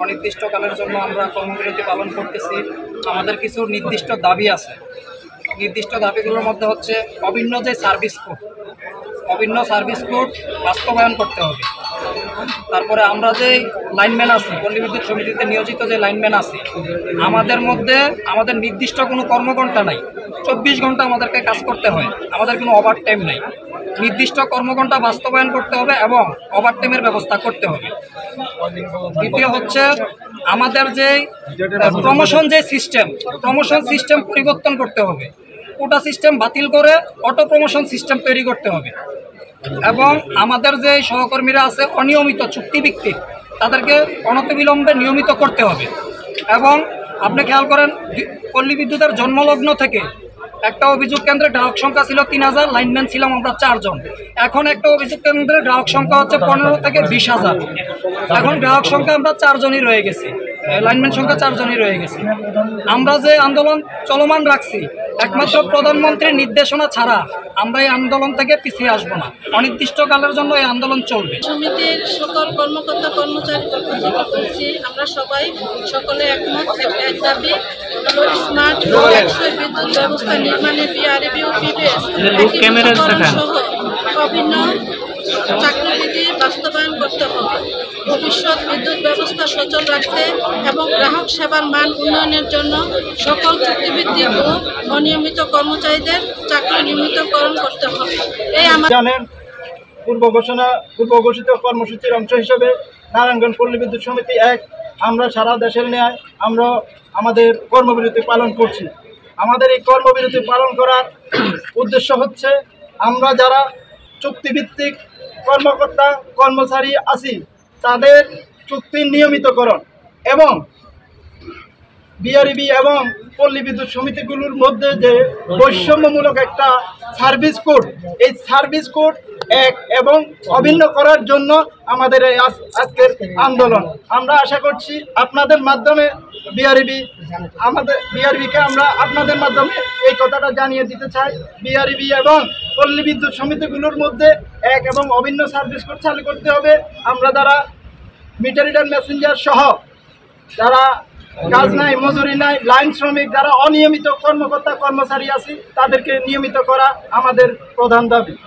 অনির্দিষ্টকালের জন্য আমরা কর্মবিরতি পালন করতেছি। আমাদের কিছু নির্দিষ্ট দাবি আছে। নির্দিষ্ট দাবিগুলোর মধ্যে হচ্ছে অভিন্ন সার্ভিস কোড বাস্তবায়ন করতে হবে। তারপরে আমরা যে লাইনম্যান আছি, পল্লী বিদ্যুৎ সমিতিতে নিয়োজিত যে লাইনম্যান আছি, আমাদের নির্দিষ্ট কোনো কর্মঘণ্টা নাই। 24 ঘন্টা আমাদেরকে কাজ করতে হয়, আমাদের কোনো ওভার টাইম নাই। নির্দিষ্ট কর্মঘণ্টা বাস্তবায়ন করতে হবে এবং ওভার টাইমের ব্যবস্থা করতে হবে। দ্বিতীয় হচ্ছে আমাদের যে প্রমোশন সিস্টেম পরিবর্তন করতে হবে। কোটা সিস্টেম বাতিল করে অটো প্রমোশন সিস্টেম তৈরি করতে হবে। এবং আমাদের যে সহকর্মীরা আছে অনিয়মিত চুক্তিভিত্তিক, তাদেরকে অনতিবিলম্বে নিয়মিত করতে হবে। এবং আপনি খেয়াল করেন, পল্লী বিদ্যুতের জন্মলগ্ন থেকে একটা অভিযোগ কেন্দ্রে গ্রাহক সংখ্যা ছিল 3000, লাইনম্যান ছিলাম আমরা 4 জন। এখন একটা অভিযোগ কেন্দ্রে গ্রাহক সংখ্যা হচ্ছে 15 থেকে 20,000। এখন গ্রাহক সংখ্যা আমরা 4 জনই রয়ে গেছি, লাইনম্যান সংখ্যা 4 জনই রয়ে গেছে। আমরা যে আন্দোলন চলমান রাখছি, একমাত্র প্রধানমন্ত্রীর নির্দেশনা ছাড়া আমরা এই আন্দোলন থেকে পিছিয়ে আসবো না। অনির্দিষ্টকালের জন্য এই আন্দোলন চলবে। সমিতির সকল কর্মকর্তা কর্মচারী পক্ষ থেকে বলছি, আমরা সকলে একমত, এক দাবি স্মার্ট ও টেকসই বিদ্যুৎ ব্যবস্থা নির্মাণে বিআরবি ও পিবিএস সহ অভিন্ন চাকরিবিধি বাস্তবায়ন করতে হবে। ভবিষ্যৎ বিদ্যুৎ ব্যবস্থা সচল রাখতে এবং গ্রাহক সেবার মান উন্নয়নের জন্য সকল চুক্তিভিত্তিক ও অনিয়মিত কর্মচারীদের চাকরি নিয়মিতকরণ করতে হবে। এই জানেন, পূর্ব ঘোষিত কর্মসূচির অংশ হিসেবে নারায়ণগঞ্জ পল্লী বিদ্যুৎ সমিতি আমরা সারা দেশের ন্যায় আমরা আমাদের কর্মবিরতি পালন করছি। আমাদের এই কর্মবিরতি পালন করার উদ্দেশ্য হচ্ছে, আমরা যারা চুক্তিভিত্তিক কর্মকর্তা কর্মচারী আছি, তাদের চুক্তির নিয়মিতকরণ এবং বিআরবি এবং পল্লী বিদ্যুৎ সমিতিগুলোর মধ্যে যে বৈষম্যমূলক একটা সার্ভিস কোড, এই সার্ভিস কোড এক এবং অভিন্ন করার জন্য আমাদের এই আজকের আন্দোলন। আমরা আশা করছি আপনাদের মাধ্যমে বিআরবিকে আমরা আপনাদের মাধ্যমে এই কথাটা জানিয়ে দিতে চাই। বিআরবি এবং পল্লী বিদ্যুৎ সমিতিগুলোর মধ্যে এক এবং অভিন্ন সার্ভিস কোড চালু করতে হবে। আমরা যারা মিটার রিডার মেসেঞ্জার সহ যারা কাজ নাই, মজুরি নাই, লাইন শ্রমিক, যারা অনিয়মিত কর্মকর্তা কর্মচারী আছি, তাদেরকে নিয়মিত করা আমাদের প্রধান দাবি।